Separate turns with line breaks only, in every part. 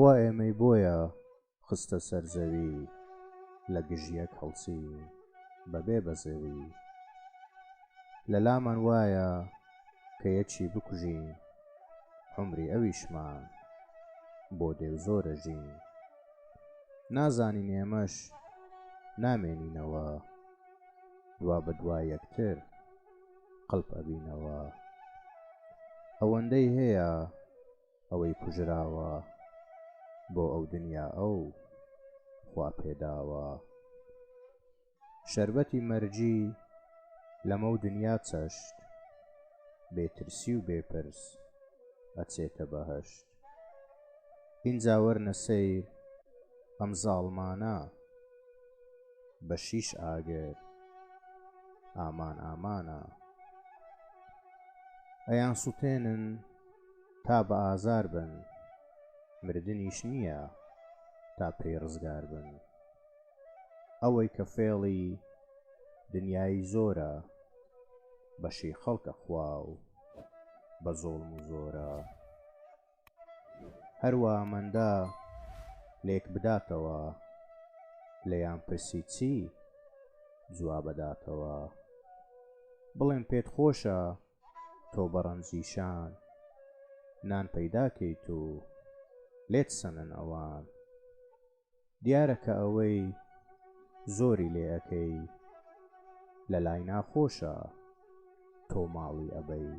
خوا ئێمەی بۆیە خستە سەر زەوی، لە گژیەک هەڵچین بەبێ بەزەوی. لەلامان وایە کە یەکی بکوژین، عومری ئەویشمان بۆ دێو زۆرە ژین. نازانین ئێمەش نامێنینەوە، دوا بەدوای یەکتر قەڵب ئەبینەوە. ئەوەندەی هەیە ئەوەی کوژراوە، بۆ ئەو دنیا ئەو خوا پێداوە. شەربەتی مەرجی لەمە و دنیا چەشت، بێترسی و بێپرس ئەچێتە بەهەشت. ئینجا وەرنە سەیر ئەم زاڵمانە، بە شیش ئاگر ئامان ئامانە. ئەیان سوتێنن تا بە ئازار بن، مردنیش نییە تا پێی ڕزگار بن. ئەوەی کە فێڵی دنیای زۆرە، بەشی خەڵکە خوا و بە زۆڵم و زۆرە. هەروە ئەمەندە لێک بداتەوە، لێیان پرسی چی جواب بداتەوە. بڵێن پێت خۆشە تۆ بەڕەنجیشان، نان پەیداکەیت و لێت سەنن ئەوان. دیارە کە ئەوەی زۆری لێ ئەەکەی، لە لای ناخۆشە تۆ ماڵی ئەبەی.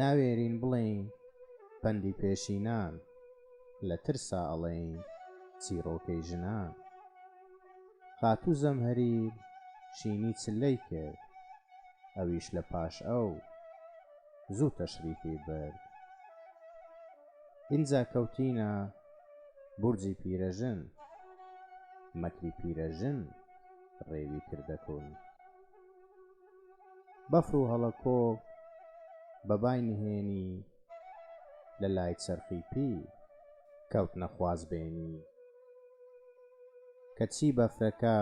ناوێرین بڵێین پەندی پێشینان، لە ترسا ئەڵێین چیرۆکەی ژنان. خاتوو زەمهەریر شینی چلەی کرد، ئەویش لە پاش ئەو زوو تەشریفی برد. ئینجا کەوتینە بورجی پیرەژن، مەکری پیرەژن ڕێوی کردەکۆن. بەفر و هەڵەکۆ بەبای نهێنی، لە لای چەرخی پیر کەوتنە خوازبێنی. کەچی بەفرەکە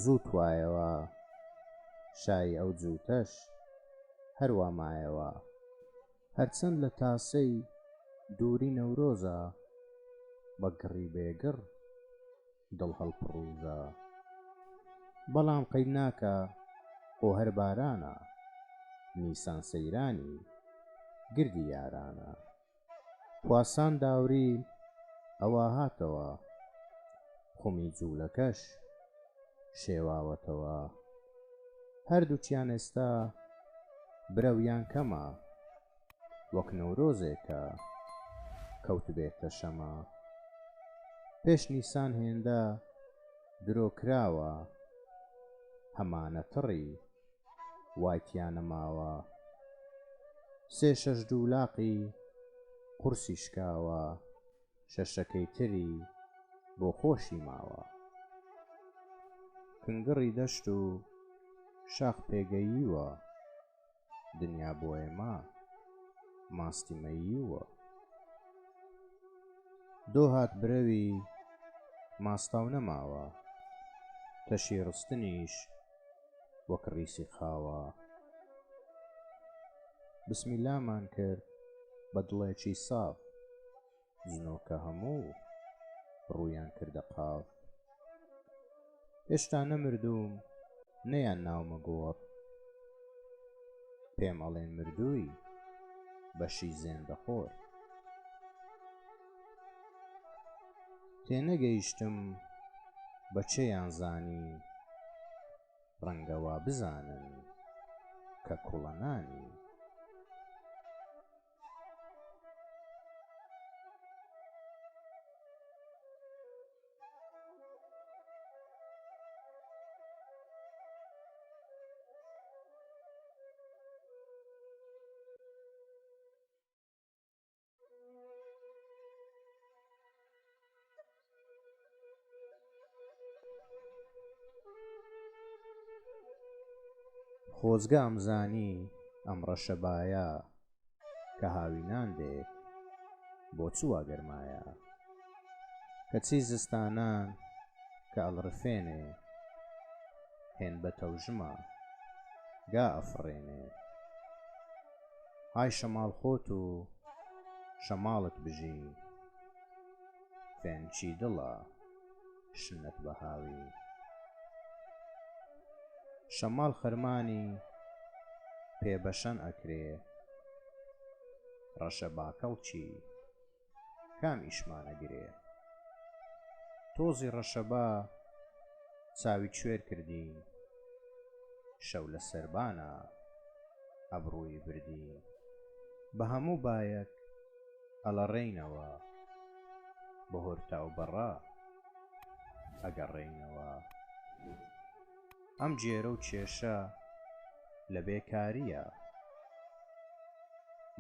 زوو توایەوە، شای ئەو جووتەش هەروە مایەوە. هەرچەند لە تاسەی دووری نەورۆزە، بە گڕی بێگڕ دڵ هەڵپڕووزە. بەڵام قەید ناکە خۆ هەر بارانە، نیسان سەیرانی گردی یارانە. خواسان داوری ئەوە هاتەوە، خومی جوولەکەش شێواوەتەوە. هەردووچیان ئێستا برەویان کەمە، وەک نەورۆزێکە کەوت بێتە شەمە. پێش نیسان هێندە درۆکراوە، هەمانە تڕی وایتیان نەماوە. سێ شەش دوولاقی قورسی شکاوە، شەشەکەی تری بۆ خۆشی ماوە. کنگڕی دەشت و شاخ پێگەییوە، دنیا بۆ ئێمە ماستی مەییوە. دۆ هات برەوی ماستاو نەماوە، تەشی ڕستنیش وەک ڕیسی خاوە. بسمیلامان کرد بە دڵێکی ساف، جنۆکە هەموو ڕوویان کردە قاف. هێشتا نەمردووم نەیان ناومە گۆڕ، پێم ئەڵێن مردووی بەشی زێندەخۆر. تێنەگەیشتم بەچێیان زانی، ڕەنگەوا بزانن کە کوڵەنانی. خۆزگە ئەمزانی ئەم ڕەشەبایە کە هاوینان دێک بۆ چووە گەرمایە کەچی زستانان کە ئەڵڕفێنێ هێن بە تەوژمە گا ئەفڕێنێ های شەماڵ خۆت و شەماڵت بژی فێنچی دڵە شنت بە هاوی شەماڵ خەرمانی پێبەشەن ئەکرێ ڕەشە باکەڵکی کام ئیشمانەگرێ تۆزی ڕەشەبا چاوی کوێر کردین شەو لە سەربانە ئەبڕووی بردین بە هەموو بایەک ئەڵەڕێینەوە بە هۆرتا و بەڕا ئەگەڕێینەوە ئەم جێرە و کێشە لە بێکاریە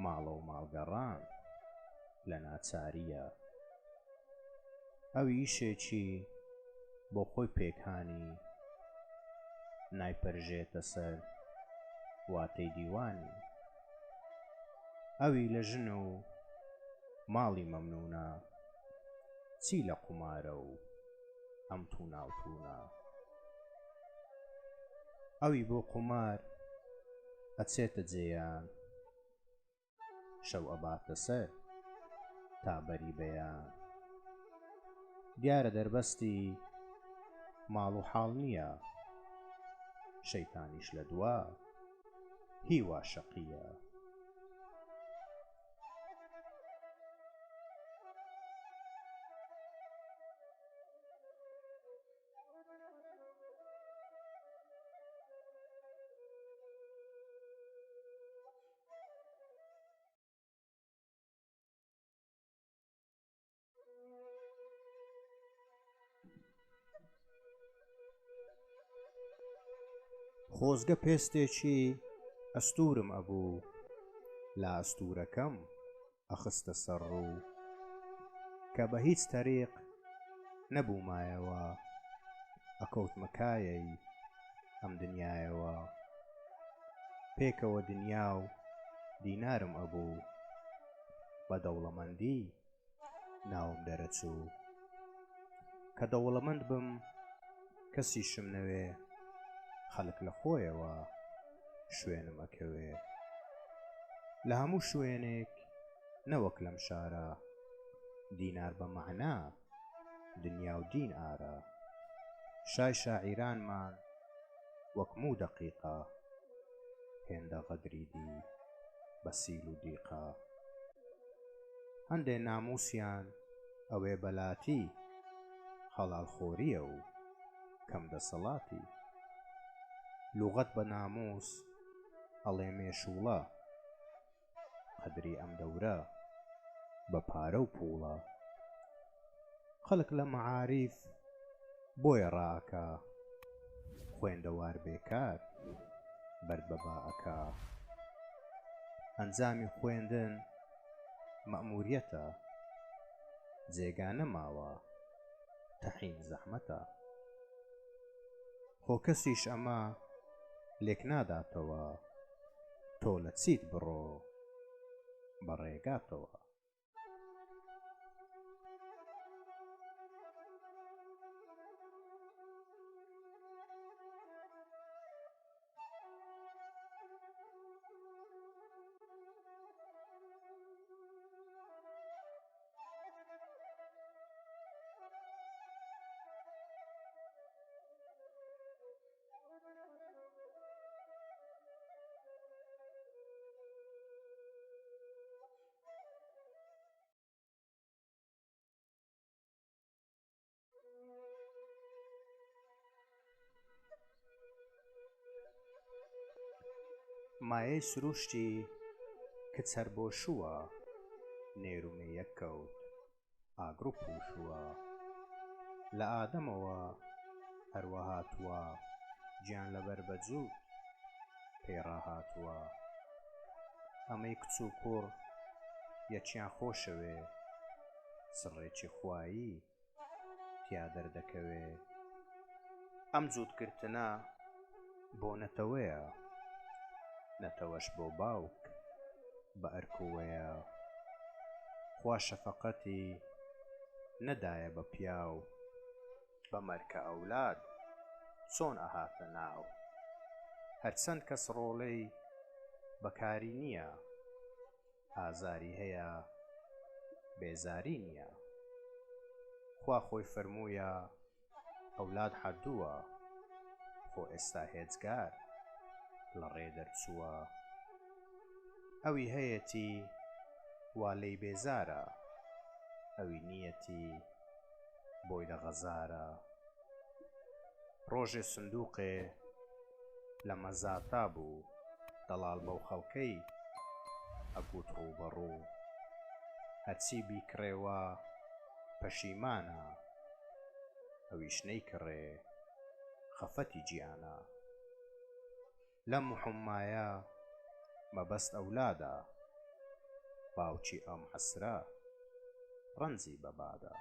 ماڵە و ماڵگەڕان لە ناچاریە ئەوی ئیشێکی بۆ خۆی پێکانی نایپەرژێتە سەر واتەی دیوانی ئەوی لە ژن و ماڵی مەمنونە چی لە قومارە و ئەم تووناوتونە ئەوی بۆ قومار ئەچێتە جێیان شەو ئەباتە سەر تا بەری بەیان دیارە دەربەستی ماڵ و حاڵ نییە شەیتانیش لە دوا هیوا شەقیە خۆزگە پێستێکی ئەستورم ئەبوو لە ئەستورەکەم ئەخستە سەر ڕوو کە بە هیچ تەریق نەبوومایەوە ئەکەوتمە کایەی ئەم دنیایەوە پێکەوە دنیا و دینارم ئەبوو بە دەوڵەمەندی ناوم دەرەچوو کە دەوڵەمەند بم کەسیشم نەوێ خەڵک لە خۆیەوە شوێنم ئەکەوێ لە هەموو شوێنێک نەوەک لەم شارە دینار بە مەعنا دنیا و دین ئارە شای شاعیرانمان وەک موو دەقیقە هێندە غەدری دی بە سیل و دیقە هەندێ ناموسیان ئەوێ بەلاتی هەڵالخۆریە و کەم دەسەڵاتی لوغەت بە ناموس ئەڵێ مێشوڵە قەدری ئەم دەورە بە پارە و پووڵە خەڵک لە مەعاریف بۆیە ڕائەکا خوێندەوار بێکار بەرد بەبا ئەکا ئەنجامی خوێندن مەئموریەتە جێگا نەماوە تەحین زەحمەتە خۆ کەسیش ئەمە لێک ناداتەوە تۆ لە چیت بڕۆ بەڕێگاتەوە مایەی سروشتی کچ هەر بۆ شووە نێرومێ یەک کەوت ئاگر و پووشووە لە ئادەمەوە هەروەها هاتووە گیان لەبەر بەجووت پێڕاهاتووە ئەمەی کچ و کوڕ یەکیان خۆشەوێ سڕێکی خوایی تیا دەردەکەوێ ئەم جووتکردنە بۆ نەتەوەیە نەتەوەش بۆ باوک بە ئەرکووەیە، خوا شەفەقەتی نەدایە بە پیاو، بە مەرکە ئەولاد چۆن ئەهاتە ناو. هەرچەند کەس ڕۆڵەی بەکاری نییە، ئازاری هەیە بێزاری نییە. خوا خۆی فەرموویە ئەولاد حەردووە، خۆ ئێستا هێجگار لە ڕێ دەرچووە. ئەوی هەیەتی وا لێی بێزارە، ئەوی نیەتی بۆی لە غەزارە. ڕۆژێ سندووقێ لە مەزاتا بوو، دەڵاڵ بەو خەڵکەی ئەگوت ڕووبەڕوو. هەرچی بیکڕێوە پەشیمانە، ئەویش نەیکڕێ خەفەتی گیانە. لەم محومایە مەبەست ئەولادە، باوکی ئەم حەسرە ڕەنجی بەبادە.